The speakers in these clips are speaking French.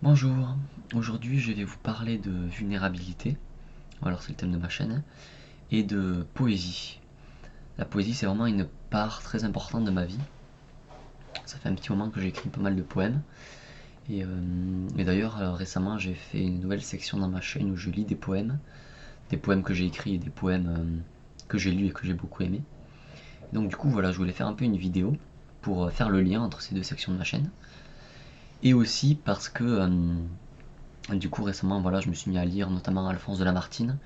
Bonjour, aujourd'hui je vais vous parler de vulnérabilité, alors c'est le thème de ma chaîne, et de poésie. La poésie c'est vraiment une part très importante de ma vie. Ça fait un petit moment que j'écris pas mal de poèmes. Et d'ailleurs récemment j'ai fait une nouvelle section dans ma chaîne où je lis des poèmes que j'ai écrits et des poèmes que j'ai lus et que j'ai beaucoup aimé. Donc du coup voilà, je voulais faire un peu une vidéo pour faire le lien entre ces deux sections de ma chaîne. Et aussi parce que du coup récemment voilà, je me suis mis à lire notamment Alphonse de Lamartine.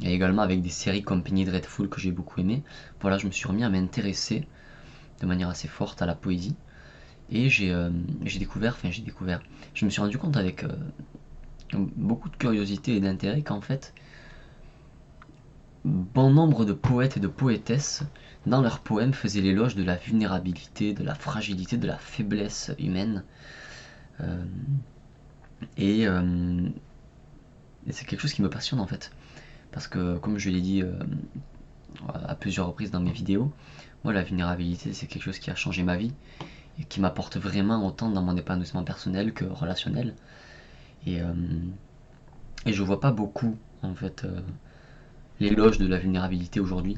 Et également avec des séries comme Penny Dreadful que j'ai beaucoup aimé. Voilà, je me suis remis à m'intéresser de manière assez forte à la poésie. Et j'ai découvert, je me suis rendu compte avec beaucoup de curiosité et d'intérêt qu'en fait, bon nombre de poètes et de poétesses, dans leurs poèmes, faisaient l'éloge de la vulnérabilité, de la fragilité, de la faiblesse humaine. Euh, et euh, et c'est quelque chose qui me passionne en fait. Parce que, comme je l'ai dit à plusieurs reprises dans mes vidéos, moi la vulnérabilité c'est quelque chose qui a changé ma vie et qui m'apporte vraiment autant dans mon épanouissement personnel que relationnel. Et, euh, et je vois pas beaucoup en fait l'éloge de la vulnérabilité aujourd'hui.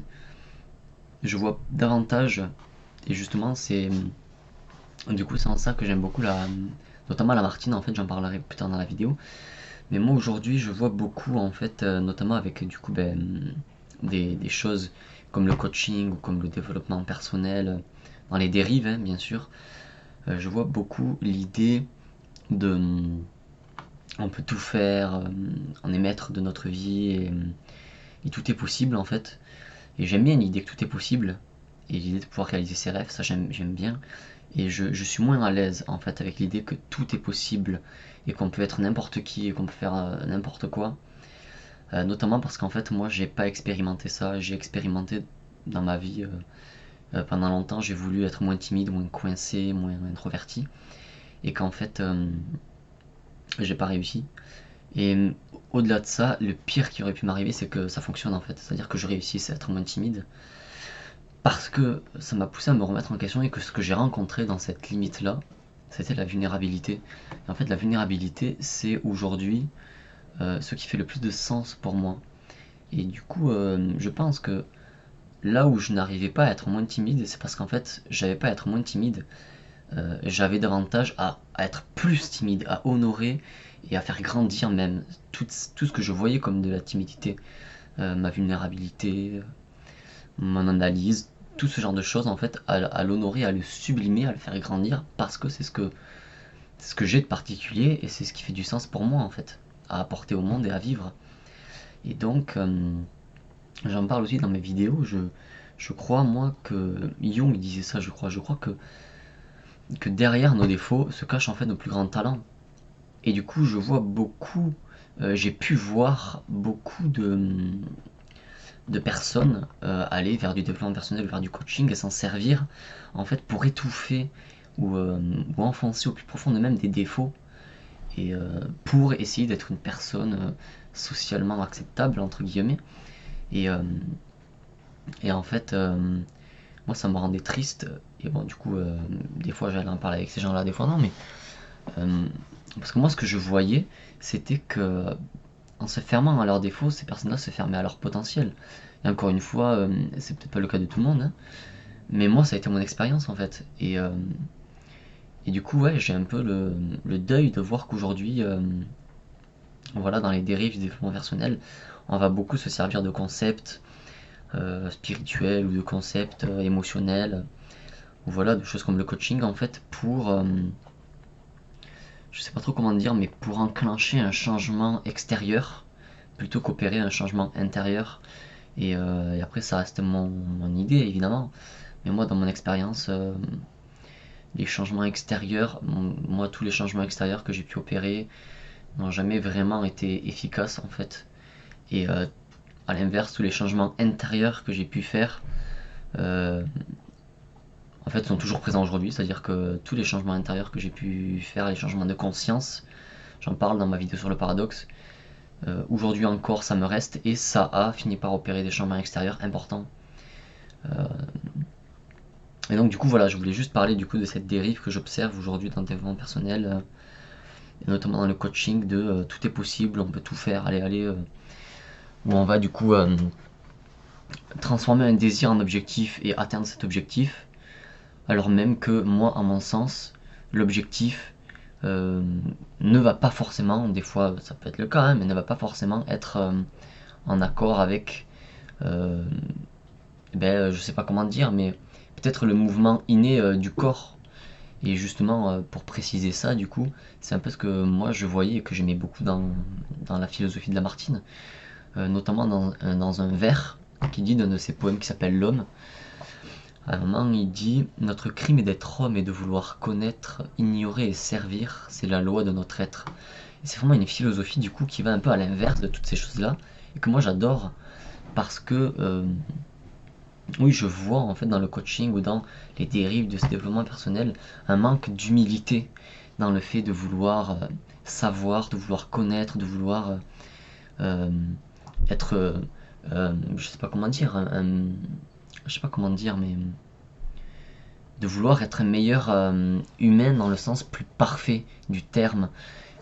Je vois davantage, et justement c'est du coup c'est en ça que j'aime beaucoup notamment la Martine, en fait j'en parlerai plus tard dans la vidéo. Mais moi aujourd'hui je vois beaucoup en fait notamment avec du coup des choses comme le coaching ou comme le développement personnel, dans les dérives hein, bien sûr. Je vois beaucoup l'idée de on peut tout faire, on est maître de notre vie et tout est possible en fait. Et j'aime bien l'idée que tout est possible et l'idée de pouvoir réaliser ses rêves, ça j'aime bien. Et je suis moins à l'aise en fait avec l'idée que tout est possible et qu'on peut être n'importe qui et qu'on peut faire n'importe quoi. Notamment parce qu'en fait moi j'ai pas expérimenté ça, j'ai expérimenté dans ma vie pendant longtemps, j'ai voulu être moins timide, moins coincé, moins introverti et qu'en fait j'ai pas réussi. Et au-delà de ça, le pire qui aurait pu m'arriver, c'est que ça fonctionne en fait. C'est-à-dire que je réussisse à être moins timide. Parce que ça m'a poussé à me remettre en question et que ce que j'ai rencontré dans cette limite-là, c'était la vulnérabilité. Et en fait, la vulnérabilité, c'est aujourd'hui ce qui fait le plus de sens pour moi. Et du coup, je pense que là où je n'arrivais pas à être moins timide, c'est parce qu'en fait, j'avais pas à être moins timide, j'avais davantage à être plus timide, à honorer et à faire grandir même tout ce que je voyais comme de la timidité, ma vulnérabilité, mon analyse, tout ce genre de choses en fait, à l'honorer, à le sublimer, à le faire grandir parce que c'est ce que j'ai de particulier et c'est ce qui fait du sens pour moi en fait, à apporter au monde et à vivre. Et donc, j'en parle aussi dans mes vidéos, je crois moi que Jung disait ça, je crois que derrière nos défauts se cachent en fait nos plus grands talents. Et du coup, je vois beaucoup, j'ai pu voir beaucoup de personnes aller vers du développement personnel, vers du coaching et s'en servir en fait pour étouffer ou enfoncer au plus profond de même des défauts et pour essayer d'être une personne socialement acceptable entre guillemets. Et, euh, et en fait, moi ça me rendait triste. Et bon, du coup, des fois j'allais en parler avec ces gens-là, des fois non, mais euh, parce que moi ce que je voyais, c'était que en se fermant à leurs défauts, ces personnes-là se fermaient à leur potentiel. Et encore une fois, c'est peut-être pas le cas de tout le monde, hein, mais moi ça a été mon expérience en fait. Et du coup, ouais, j'ai un peu le deuil de voir qu'aujourd'hui, voilà, dans les dérives du développement personnel, on va beaucoup se servir de concepts spirituels ou de concepts émotionnels, ou voilà, de choses comme le coaching en fait, pour, je sais pas trop comment dire, mais pour enclencher un changement extérieur plutôt qu'opérer un changement intérieur. Et après, ça reste mon idée, évidemment. Mais moi, dans mon expérience, les changements extérieurs, moi, tous les changements extérieurs que j'ai pu opérer n'ont jamais vraiment été efficaces, en fait. Et à l'inverse, tous les changements intérieurs que j'ai pu faire, euh, en fait, sont toujours présents aujourd'hui. C'est-à-dire que tous les changements intérieurs que j'ai pu faire, les changements de conscience, j'en parle dans ma vidéo sur le paradoxe, aujourd'hui encore, ça me reste et ça a fini par opérer des changements extérieurs importants. Euh, Et donc du coup voilà, je voulais juste parler du coup de cette dérive que j'observe aujourd'hui dans le développement personnel, et notamment dans le coaching, de tout est possible, on peut tout faire, allez, allez, où on va du coup transformer un désir en objectif et atteindre cet objectif, alors même que moi, à mon sens, l'objectif euh, ne va pas forcément, des fois ça peut être le cas, hein, mais ne va pas forcément être en accord avec, euh, je sais pas comment dire, mais peut-être le mouvement inné du corps. Et justement, pour préciser ça, du coup, c'est un peu ce que moi je voyais et que j'aimais beaucoup dans la philosophie de Lamartine, notamment dans un vers qui dit d'un de ses poèmes qui s'appelle L'Homme. À un moment, il dit: Notre crime est d'être homme et de vouloir connaître, ignorer et servir, c'est la loi de notre être. Et c'est vraiment une philosophie du coup qui va un peu à l'inverse de toutes ces choses-là, et que moi j'adore parce que oui, je vois en fait dans le coaching ou dans les dérives de ce développement personnel un manque d'humilité dans le fait de vouloir savoir, de vouloir connaître, de vouloir euh, être, je sais pas comment dire, je sais pas comment dire, mais de vouloir être un meilleur humain dans le sens plus parfait du terme.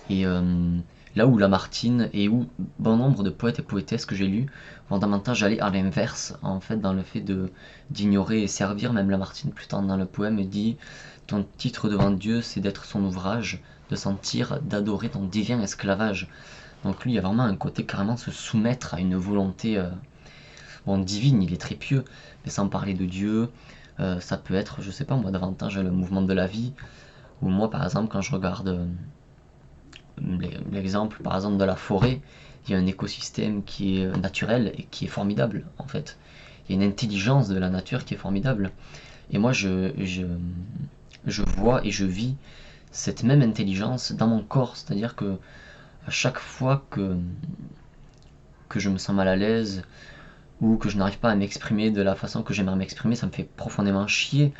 Et là où Lamartine et où bon nombre de poètes et poétesses que j'ai lus vont davantage aller à l'inverse, en fait, dans le fait de d'ignorer et servir. Même Lamartine, plus tard dans le poème, dit: Ton titre devant Dieu, c'est d'être son ouvrage, de sentir, d'adorer ton divin esclavage. Donc lui, il y a vraiment un côté carrément se soumettre à une volonté bon, divine, il est très pieux, mais sans parler de Dieu. Ça peut être, je sais pas moi, davantage le mouvement de la vie, ou moi par exemple, quand je regarde l'exemple par exemple de la forêt, il y a un écosystème qui est naturel et qui est formidable en fait. Il y a une intelligence de la nature qui est formidable. Et moi je vois et je vis cette même intelligence dans mon corps. C'est-à-dire que à chaque fois que je me sens mal à l'aise ou que je n'arrive pas à m'exprimer de la façon que j'aimerais m'exprimer, ça me fait profondément chier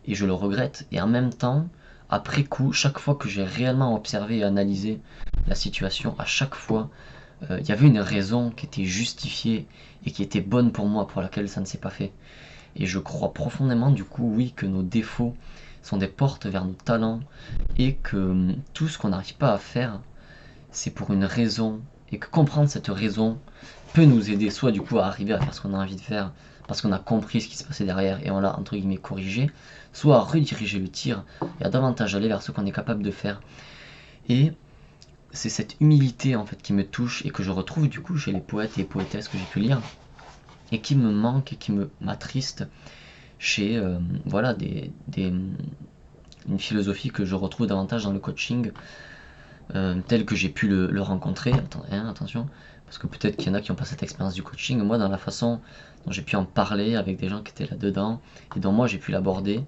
et je le regrette. Et en même temps, après coup, chaque fois que j'ai réellement observé et analysé la situation, à chaque fois, il y avait une raison qui était justifiée et qui était bonne pour moi, pour laquelle ça ne s'est pas fait. Et je crois profondément, du coup, oui, que nos défauts sont des portes vers nos talents et que tout ce qu'on n'arrive pas à faire, c'est pour une raison, et que comprendre cette raison peut nous aider soit du coup à arriver à faire ce qu'on a envie de faire parce qu'on a compris ce qui se passait derrière et on l'a entre guillemets corrigé, soit à rediriger le tir et à davantage aller vers ce qu'on est capable de faire. Et c'est cette humilité en fait qui me touche et que je retrouve du coup chez les poètes et les poétesses que j'ai pu lire et qui me manque et qui m'attriste chez voilà une philosophie que je retrouve davantage dans le coaching tel que j'ai pu le rencontrer. Attention, parce que peut-être qu'il y en a qui n'ont pas cette expérience du coaching. Moi, dans la façon dont j'ai pu en parler avec des gens qui étaient là-dedans et dont moi j'ai pu l'aborder,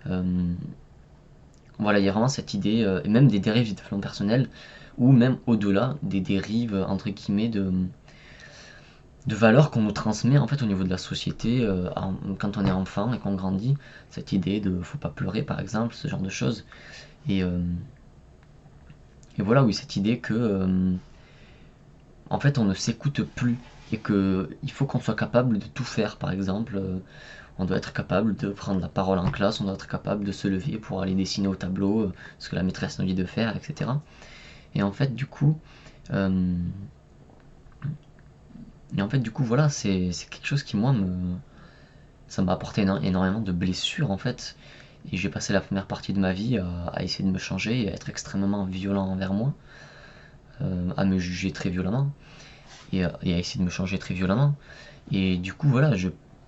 euh, voilà, il y a vraiment cette idée, et même des dérives du développement personnel, ou même au-delà des dérives, entre guillemets, de valeurs qu'on nous transmet en fait au niveau de la société quand on est enfant et qu'on grandit. Cette idée de faut pas pleurer, par exemple, ce genre de choses. Et, euh, et voilà, oui, cette idée que en fait on ne s'écoute plus et que il faut qu'on soit capable de tout faire. Par exemple, on doit être capable de prendre la parole en classe, on doit être capable de se lever pour aller dessiner au tableau ce que la maîtresse nous dit de faire, etc. Et en fait, du coup, euh, voilà, c'est quelque chose qui moi ça m'a apporté énormément de blessures en fait. Et j'ai passé la première partie de ma vie à essayer de me changer et à être extrêmement violent envers moi, à me juger très violemment et à essayer de me changer très violemment. Et du coup, voilà,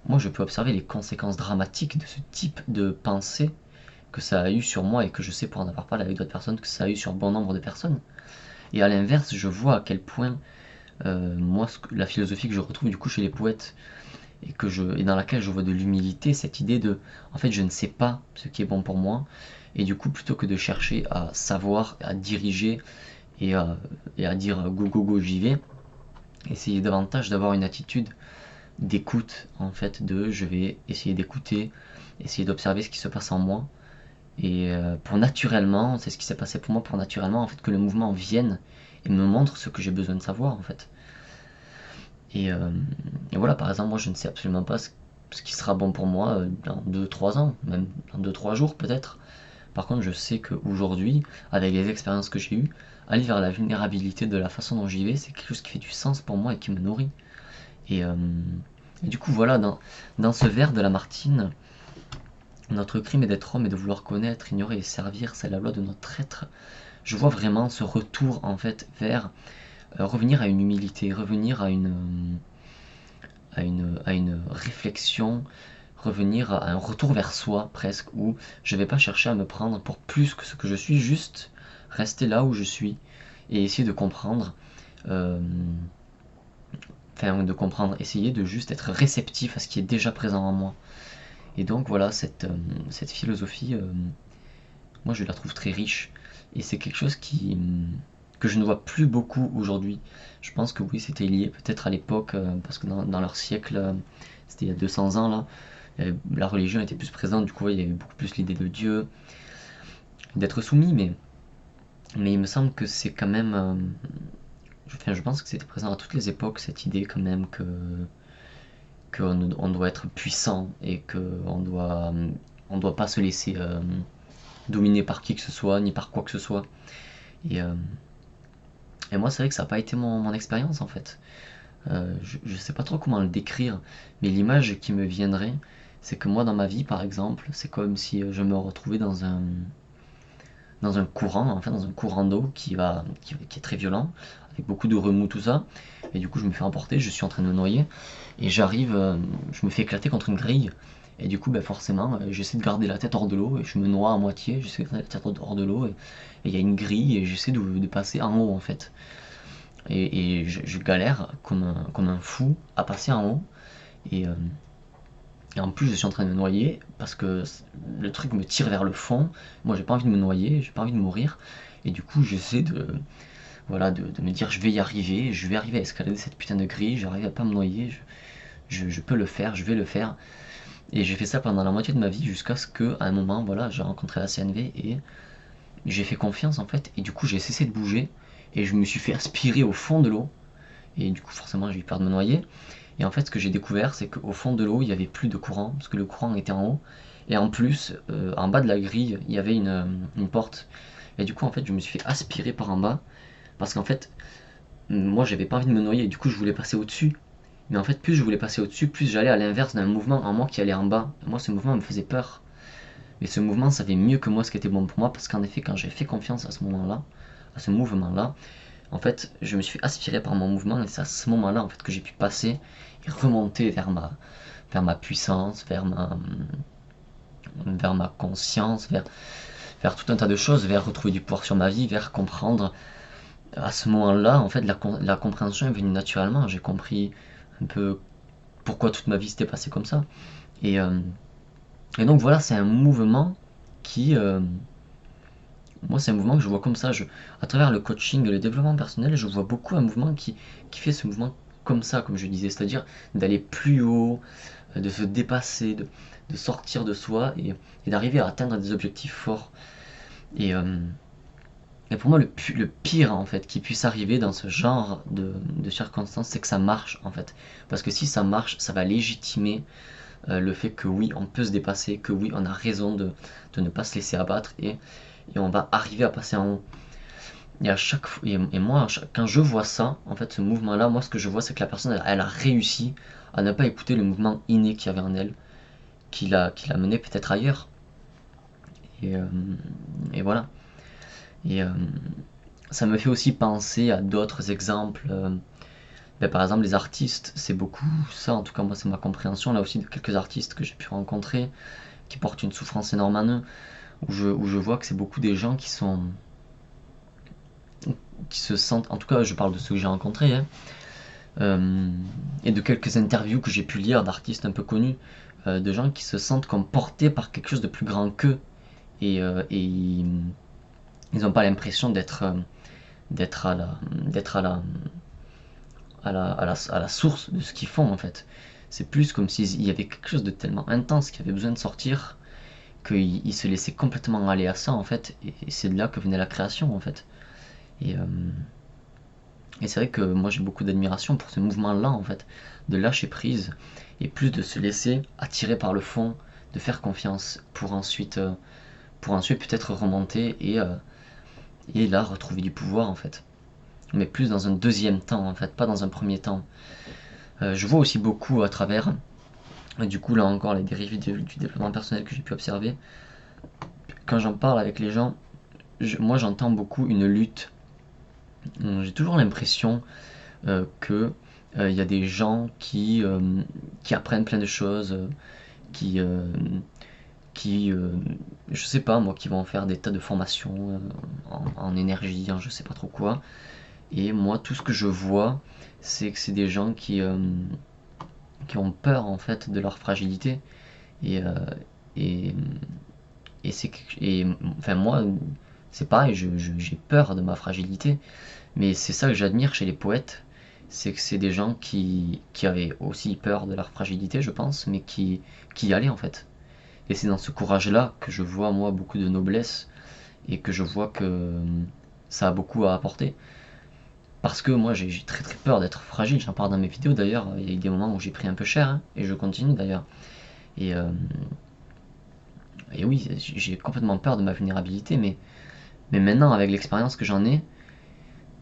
moi je peux observer les conséquences dramatiques de ce type de pensée que ça a eu sur moi et que je sais pour en avoir parlé avec d'autres personnes que ça a eu sur bon nombre de personnes. Et à l'inverse, je vois à quel point moi, la philosophie que je retrouve du coup chez les poètes et dans laquelle je vois de l'humilité, cette idée de, en fait, je ne sais pas ce qui est bon pour moi, et du coup, plutôt que de chercher à savoir, à diriger et à dire go go go j'y vais, essayer davantage d'avoir une attitude d'écoute en fait de je vais essayer d'écouter, essayer d'observer ce qui se passe en moi et pour naturellement, c'est ce qui s'est passé pour moi pour naturellement en fait que le mouvement vienne et me montre ce que j'ai besoin de savoir en fait. Et, euh, et voilà, par exemple, moi je ne sais absolument pas ce qui sera bon pour moi dans 2-3 ans, même dans 2-3 jours peut-être. Par contre, je sais qu'aujourd'hui, avec les expériences que j'ai eues, aller vers la vulnérabilité de la façon dont j'y vais, c'est quelque chose qui fait du sens pour moi et qui me nourrit. Et, euh, et du coup, voilà, dans ce verre de Lamartine, notre crime est d'être homme et de vouloir connaître, ignorer et servir, c'est la loi de notre être. Je vois vraiment ce retour en fait vers revenir à une humilité, revenir à une réflexion, revenir à un retour vers soi presque, où je ne vais pas chercher à me prendre pour plus que ce que je suis, juste rester là où je suis et essayer de comprendre, euh, enfin de comprendre, essayer de juste être réceptif à ce qui est déjà présent en moi. Et donc voilà, cette philosophie, moi je la trouve très riche, et c'est quelque chose que je ne vois plus beaucoup aujourd'hui. Je pense que oui, c'était lié peut-être à l'époque, parce que dans leur siècle, c'était il y a 200 ans là, la religion était plus présente, du coup il y avait beaucoup plus l'idée de Dieu, d'être soumis, mais il me semble que c'est quand même, je pense que c'était présent à toutes les époques, cette idée quand même qu'on doit être puissant et on doit pas se laisser dominer par qui que ce soit, ni par quoi que ce soit. Et, euh, et moi, c'est vrai que ça n'a pas été mon expérience en fait. Je sais pas trop comment le décrire, mais l'image qui me viendrait, c'est que moi dans ma vie par exemple, c'est comme si je me retrouvais dans un courant, enfin dans un courant d'eau qui est très violent, avec beaucoup de remous, tout ça, et du coup je me fais emporter, je suis en train de me noyer, et je me fais éclater contre une grille, et du coup ben forcément j'essaie de garder la tête hors de l'eau, et je me noie à moitié, j'essaie de garder la tête hors de l'eau, et il y a une grille, et j'essaie de passer en haut en fait. Et je galère comme un fou à passer en haut, et, euh, et en plus, je suis en train de me noyer parce que le truc me tire vers le fond. Moi, j'ai pas envie de me noyer, j'ai pas envie de mourir. Et du coup, j'essaie voilà, de me dire, je vais arriver à escalader cette putain de grille, j'arrive à pas me noyer, je peux le faire, je vais le faire. Et j'ai fait ça pendant la moitié de ma vie jusqu'à ce que, à un moment, voilà, j'ai rencontré la CNV et j'ai fait confiance en fait. Et du coup, j'ai cessé de bouger et je me suis fait aspirer au fond de l'eau. Et du coup, forcément, j'ai eu peur de me noyer. Et en fait, ce que j'ai découvert, c'est qu'au fond de l'eau, il n'y avait plus de courant, parce que le courant était en haut. Et en plus, en bas de la grille, il y avait une porte. Et du coup, en fait, je me suis fait aspirer par en bas, parce qu'en fait, moi, j'avais pas envie de me noyer, du coup, je voulais passer au-dessus. Mais en fait, plus je voulais passer au-dessus, plus j'allais à l'inverse d'un mouvement en moi qui allait en bas. Et moi, ce mouvement me faisait peur. Mais ce mouvement savait mieux que moi ce qui était bon pour moi, parce qu'en effet, quand j'ai fait confiance à ce moment-là, à ce mouvement-là, en fait, je me suis aspiré par mon mouvement et c'est à ce moment-là en fait que j'ai pu passer et remonter vers ma puissance, vers ma conscience, vers tout un tas de choses, vers retrouver du pouvoir sur ma vie, vers comprendre. À ce moment-là, en fait, la compréhension est venue naturellement. J'ai compris un peu pourquoi toute ma vie s'était passée comme ça. Et, euh, et donc voilà, c'est un mouvement qui, moi, c'est un mouvement que je vois comme ça. À travers le coaching et le développement personnel, je vois beaucoup un mouvement qui fait ce mouvement comme ça, comme je disais, c'est-à-dire d'aller plus haut, de se dépasser, de sortir de soi et d'arriver à atteindre des objectifs forts. Et, euh, et pour moi, le pire en fait qui puisse arriver dans ce genre de circonstances, c'est que ça marche en fait. Parce que si ça marche, ça va légitimer le fait que oui, on peut se dépasser, que oui, on a raison de ne pas se laisser abattre et on va arriver à passer en haut. Et à chaque fois, et moi, quand je vois ça, en fait, ce mouvement-là, moi, ce que je vois, c'est que la personne, elle a réussi à ne pas écouter le mouvement inné qu'il y avait en elle, qui l'a mené peut-être ailleurs. Et, euh, et voilà. Et ça me fait aussi penser à d'autres exemples. Ben, par exemple, les artistes, c'est beaucoup ça, en tout cas, moi, c'est ma compréhension, là aussi, de quelques artistes que j'ai pu rencontrer, qui portent une souffrance énorme en eux, où je vois que c'est beaucoup des gens qui se sentent, en tout cas, je parle de ceux que j'ai rencontrés, hein, euh, et de quelques interviews que j'ai pu lire d'artistes un peu connus, de gens qui se sentent comme portés par quelque chose de plus grand qu'eux, et ils n'ont pas l'impression d'être à la source de ce qu'ils font en fait. C'est plus comme s'il y avait quelque chose de tellement intense qui avait besoin de sortir qu'ils se laissaient complètement aller à ça en fait, et c'est de là que venait la création en fait. Et, euh, et c'est vrai que moi j'ai beaucoup d'admiration pour ce mouvement-là en fait, de lâcher prise et plus de se laisser attirer par le fond, de faire confiance pour ensuite peut-être remonter et là retrouver du pouvoir en fait. Mais plus dans un deuxième temps en fait, pas dans un premier temps. Je vois aussi beaucoup à travers, du coup là encore les dérives du développement personnel que j'ai pu observer. Quand j'en parle avec les gens, moi j'entends beaucoup une lutte. J'ai toujours l'impression que y a des gens qui apprennent plein de choses, qui, euh, je sais pas moi, qui vont faire des tas de formations en énergie, en je sais pas trop quoi. Et moi, tout ce que je vois, c'est que c'est des gens qui ont peur en fait de leur fragilité. Et, euh, et, et enfin moi, c'est pareil, j'ai peur de ma fragilité. Mais c'est ça que j'admire chez les poètes, c'est que c'est des gens qui avaient aussi peur de leur fragilité, je pense, mais qui y allaient en fait. Et c'est dans ce courage-là que je vois moi beaucoup de noblesse et que je vois que ça a beaucoup à apporter. Parce que moi j'ai très très peur d'être fragile, j'en parle dans mes vidéos d'ailleurs, il y a eu des moments où j'ai pris un peu cher, hein, et je continue d'ailleurs. Et, euh, et oui, j'ai complètement peur de ma vulnérabilité, mais maintenant avec l'expérience que j'en ai,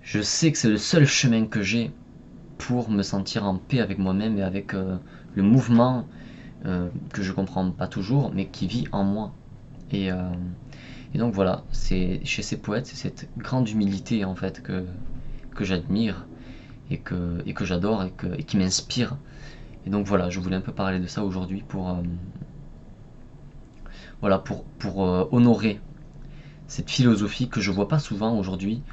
je sais que c'est le seul chemin que j'ai pour me sentir en paix avec moi-même et avec le mouvement que je comprends pas toujours, mais qui vit en moi. Et, euh, et donc voilà, c'est chez ces poètes, c'est cette grande humilité en fait que j'admire et que j'adore et qui m'inspire. Et donc voilà, je voulais un peu parler de ça aujourd'hui voilà, pour honorer cette philosophie que je vois pas souvent aujourd'hui.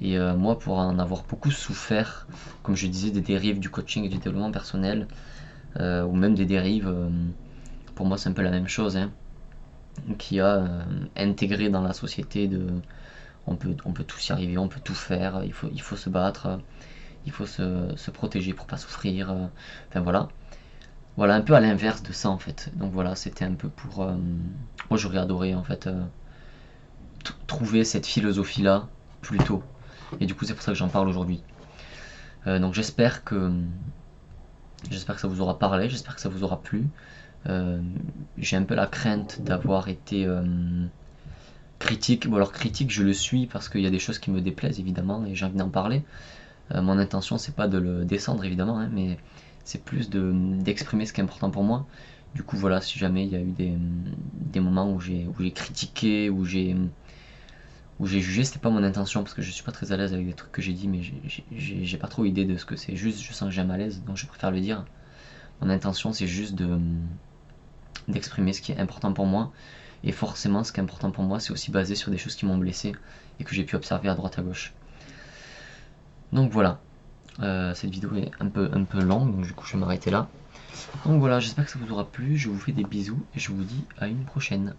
Et moi, pour en avoir beaucoup souffert, comme je disais, des dérives du coaching et du développement personnel, ou même des dérives, pour moi c'est un peu la même chose, hein, qui a intégré dans la société de on peut tous y arriver, on peut tout faire, il faut se battre, il faut se protéger pour pas souffrir, enfin voilà. Voilà, un peu à l'inverse de ça en fait. Donc voilà, c'était un peu pour... moi j'aurais adoré en fait trouver cette philosophie-là plus tôt. Et du coup c'est pour ça que j'en parle aujourd'hui. Donc j'espère que ça vous aura parlé, j'espère que ça vous aura plu. J'ai un peu la crainte d'avoir été critique. Bon alors critique je le suis parce qu'il y a des choses qui me déplaisent évidemment et j'ai envie d'en parler. Mon intention c'est pas de le descendre évidemment, hein, mais c'est plus d'exprimer ce qui est important pour moi. Du coup voilà, si jamais il y a eu des moments où j'ai critiqué, où j'ai jugé, c'était pas mon intention parce que je suis pas très à l'aise avec des trucs que j'ai dit, mais j'ai pas trop idée de ce que c'est. Juste je sens que j'ai un malaise, donc je préfère le dire. Mon intention c'est juste d'exprimer ce qui est important pour moi. Et forcément ce qui est important pour moi c'est aussi basé sur des choses qui m'ont blessé et que j'ai pu observer à droite à gauche. Donc voilà, cette vidéo est un peu longue, donc du coup je vais m'arrêter là. Donc voilà, j'espère que ça vous aura plu, je vous fais des bisous et je vous dis à une prochaine.